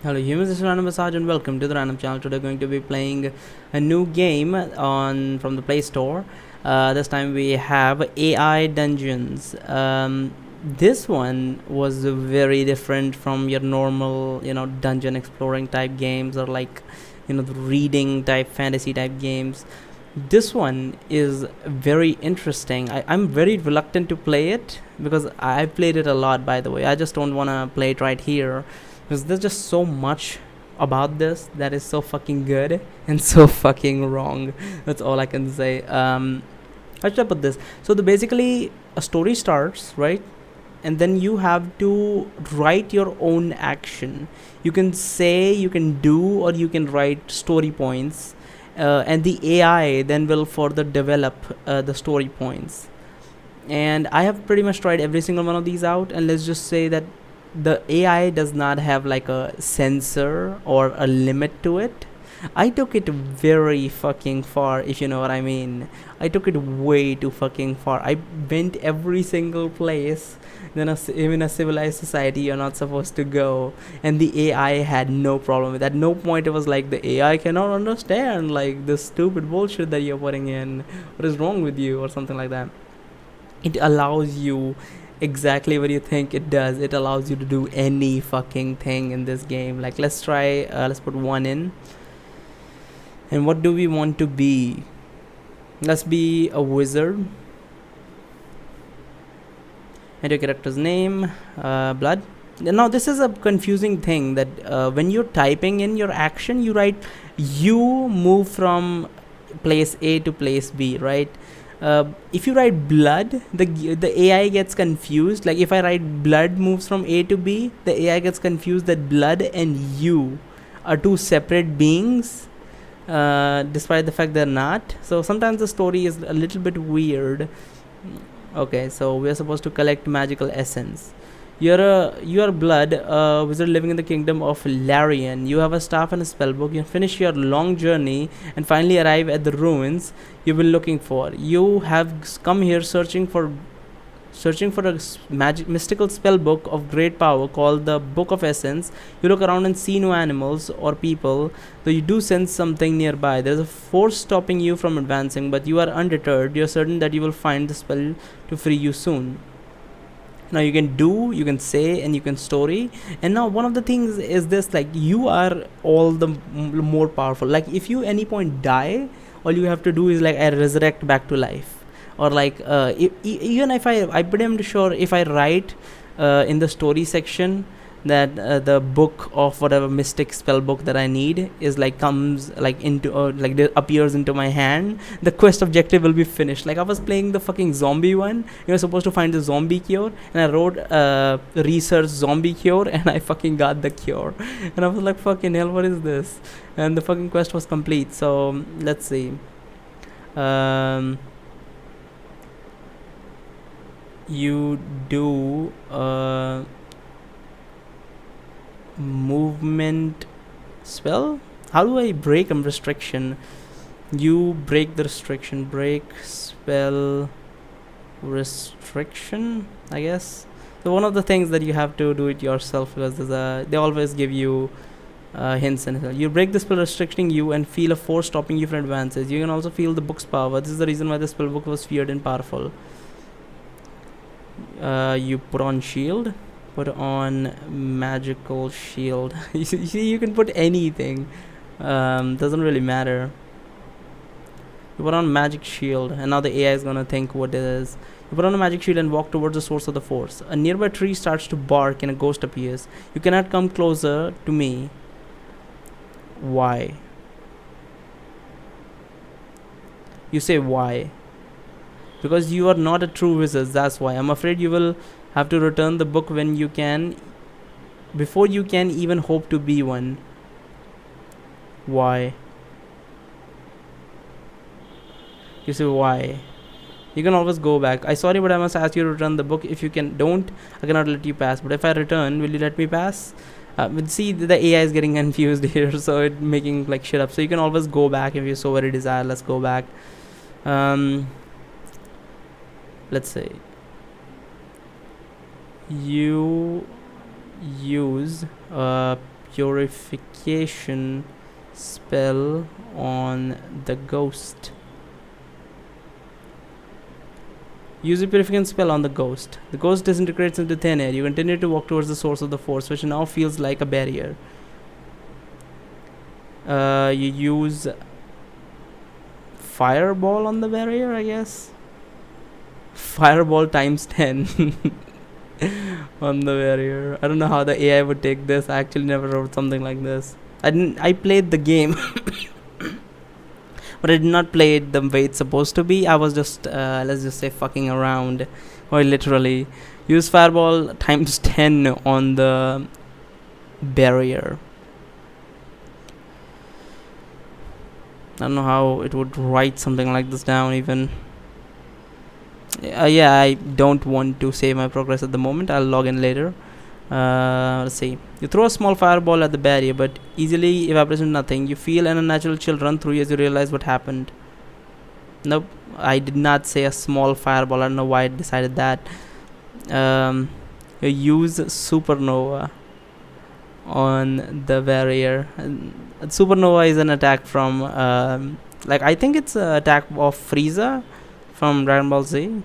Hello humans, this is Random Massage and welcome to the Random channel. Today going to be playing a new game on from the Play Store. This time we have AI Dungeons. This one was very different from your normal, dungeon exploring type games or like, the reading type fantasy type games. This one is very interesting. I'm very reluctant to play it because I played it a lot, by the way. I just don't want to play it right here because there's just so much about this that is so fucking good and so fucking wrong. That's all I can say. How should I put this? So the basically a story starts, right? And then you have to write your own action. You can say, you can do, or you can write story points, and the AI then will further develop the story points. And I have pretty much tried every single one of these out, and let's just say that the AI does not have like a censor or a limit to it. I took it very fucking far, if you know what I mean. I took it way too fucking far. I went every single place then even a civilized society you're not supposed to go, and the AI had no problem with that. At no point it was like the AI cannot understand like this stupid bullshit that you're putting in. What is wrong with you or something like that? It allows you exactly what you think it does. It allows you to do any fucking thing in this game. Like let's try. Let's put one in. And what do we want to be? Let's be a wizard. And your character's name, blood. Now this is a confusing thing that when you're typing in your action, you write you move from place A to place B, right? If you write blood, the AI gets confused. Like if I write blood moves from A to B, the AI gets confused that blood and you are two separate beings, despite the fact they're not. So sometimes the story is a little bit weird. Okay, so we are supposed to collect magical essence. You are blood, a wizard living in the kingdom of Larian. You have a staff and a spellbook. You finish your long journey and finally arrive at the ruins you've been looking for. You have come here searching for a mystical spell book of great power called the Book of Essence. You look around and see no animals or people, though you do sense something nearby. There is a force stopping you from advancing, but you are undeterred. You are certain that you will find the spell to free you soon. Now you can do, you can say, and you can story. And now one of the things is this: like you are all the more powerful. Like if you any point die, all you have to do is like I resurrect back to life, or like even if I pretty much sure if I write in the story section that the book of whatever mystic spell book that I need is like comes like into like appears into my hand, the quest objective will be finished. Like I was playing the fucking zombie one. You were supposed to find the zombie cure, and I wrote research zombie cure, and I fucking got the cure. And I was like, fucking hell, what is this? And the fucking quest was complete. So let's see. You do movement spell. How do I break a restriction? You break the restriction. Break spell restriction, I guess. So one of the things that you have to do it yourself, because they always give you hints and you break the spell restricting you and feel a force stopping you from advances. You can also feel the book's power. This is the reason why the spell book was feared and powerful. You put on shield. Put on magical shield. You see, you can put anything. Doesn't really matter. You put on magic shield, and now the AI is gonna think what it is. You put on a magic shield and walk towards the source of the force. A nearby tree starts to bark and a ghost appears. You cannot come closer to me. Why? You say why? Because you are not a true wizard, that's why. I'm afraid you will have to return the book when you can, before you can even hope to be one. Why? You say why? You can always go back. I sorry, but I must ask you to return the book. If you don't, I cannot let you pass. But if I return, will you let me pass? But see, the AI is getting confused here, so it making like shit up. So you can always go back if you so very desire. Let's go back. Let's say you use purification spell on the ghost. Use a purification spell on the ghost. The ghost disintegrates into thin air. You continue to walk towards the source of the force, which now feels like a barrier. You use fireball on the barrier, I guess. Fireball times 10 on the barrier. I don't know how the AI would take this. I actually never wrote something like this. I played the game but I did not play it the way it's supposed to be. I was just let's just say fucking around, or literally. Use fireball times 10 on the barrier. I don't know how it would write something like this down even. Yeah, I don't want to save my progress at the moment. I'll log in later. Let's see. You throw a small fireball at the barrier, but easily evaporates into nothing. You feel an unnatural chill run through you as you realize what happened. Nope, I did not say a small fireball. I don't know why I decided that. You use supernova on the barrier. Supernova is an attack from like I think it's an attack of Frieza from Dragon Ball Z.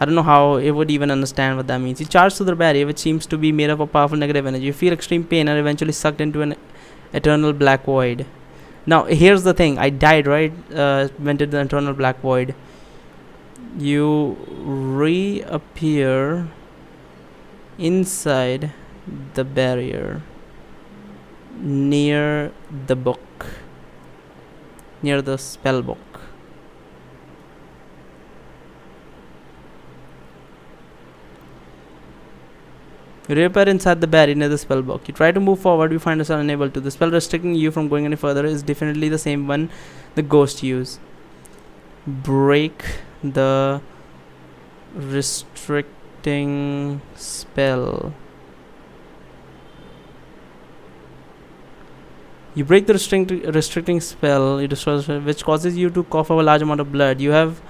I don't know how it would even understand what that means. You charge through the barrier, which seems to be made up of powerful negative energy. You feel extreme pain and eventually sucked into an eternal black void. Now, here's the thing. I died, right? Went into the eternal black void. You reappear inside the barrier near the book. Near the spell book. You reappear inside the barrier near the spell book. You try to move forward, you find yourself unable to. The spell restricting you from going any further is definitely the same one the ghost used. Break the restricting spell. You break the restricting spell, which causes you to cough up a large amount of blood. You have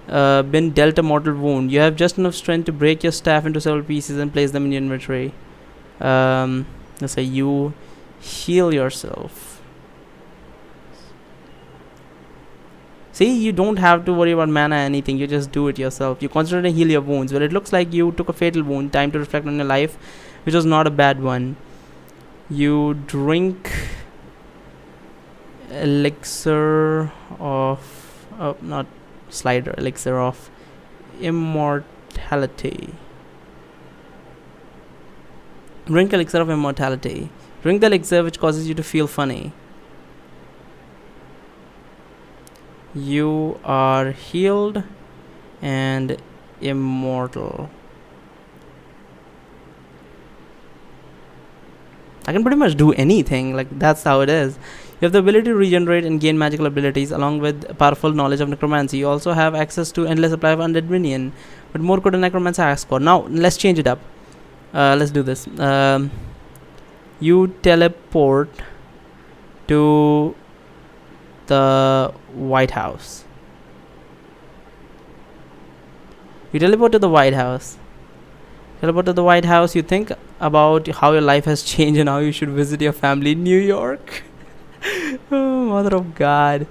been dealt a mortal wound. You have just enough strength to break your staff into several pieces and place them in your inventory. Let's say you heal yourself. See, you don't have to worry about mana or anything. You just do it yourself. You concentrate and heal your wounds. Well, it looks like you took a fatal wound. Time to reflect on your life, which was not a bad one. You drink elixir of not slider, elixir of immortality. Drink elixir of immortality. Drink the elixir which causes you to feel funny. You are healed and immortal. I can pretty much do anything, like that's how it is. You have the ability to regenerate and gain magical abilities along with powerful knowledge of necromancy. You also have access to endless supply of undead minion. But more could a necromancer ask for. Now, let's change it up. Let's do this. You teleport to the White House. You teleport to the White House. Teleport to the White House. You think about how your life has changed and how you should visit your family in New York. Oh, mother of God.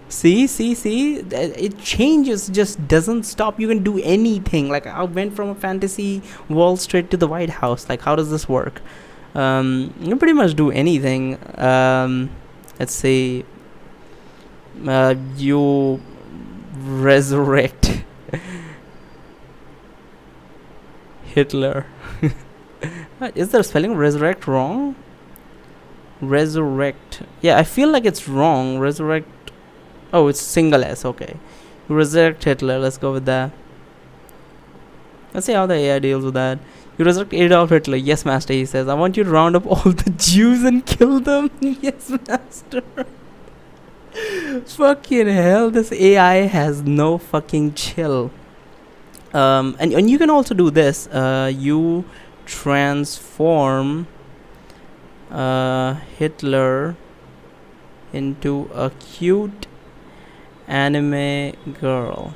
See, it changes, just doesn't stop. You can do anything. Like, I went from a fantasy world straight to the White House. Like, how does this work? You can pretty much do anything. Let's say you resurrect Hitler. Is the spelling resurrect wrong? Resurrect. Yeah, I feel like it's wrong. Resurrect. Oh, it's single S. Okay. Resurrect Hitler. Let's go with that. Let's see how the AI deals with that. You resurrect Adolf Hitler. Yes, master, he says. I want you to round up all the Jews and kill them. Yes, master. Fucking hell. This AI has no fucking chill. And you can also do this. You transform Hitler into a cute anime girl.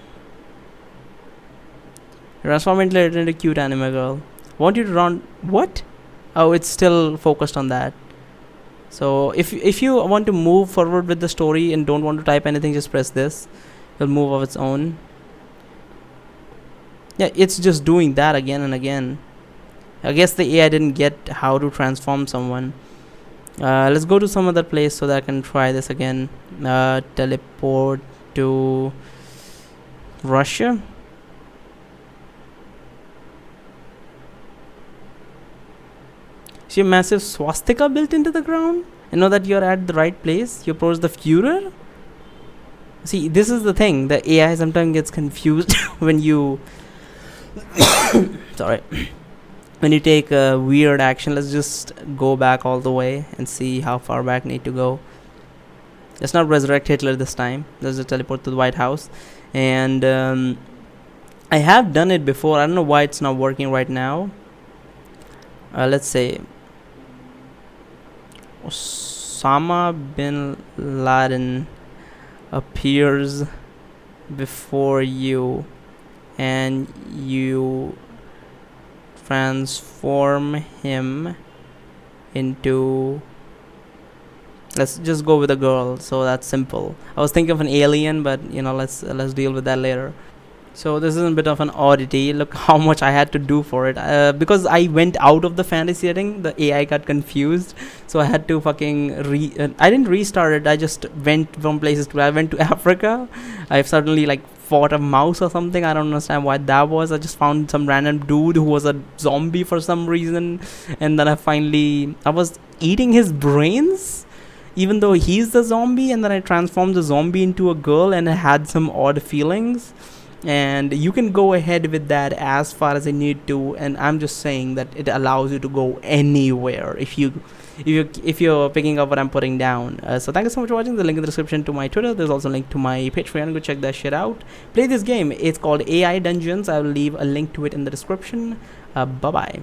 Transform Hitler into a cute anime girl. Want you to run what? Oh, it's still focused on that. So if you want to move forward with the story and don't want to type anything, just press this. It'll move of its own. Yeah, it's just doing that again and again. I guess the AI didn't get how to transform someone. Let's go to some other place so that I can try this again. Teleport to Russia. See a massive swastika built into the ground? You know that you're at the right place. You approach the Führer. See, this is the thing. The AI sometimes gets confused when you sorry, when you take a weird action. Let's just go back all the way and see how far back need to go. Let's not resurrect Hitler this time. Let's just teleport to the White House. And I have done it before. I don't know why it's not working right now. Let's say Osama bin Laden appears before you and you transform him into, let's just go with a girl, so that's simple. I was thinking of an alien, but let's deal with that later. So this is a bit of an oddity. Look how much I had to do for it. Because I went out of the fantasy setting, the AI got confused. So I had to fucking I didn't restart it. I just went from places to. I went to Africa. I've suddenly fought a mouse or something. I don't understand why that was. I just found some random dude who was a zombie for some reason, and then I was eating his brains, even though he's the zombie, and then I transformed the zombie into a girl, and I had some odd feelings. And you can go ahead with that as far as you need to, and I'm just saying that it allows you to go anywhere if you're picking up what I'm putting down. So thank you so much for watching. The link in the description to my Twitter. There's also a link to my Patreon. Go check that shit out. Play this game. It's called AI Dungeons. I will leave a link to it in the description. Bye bye.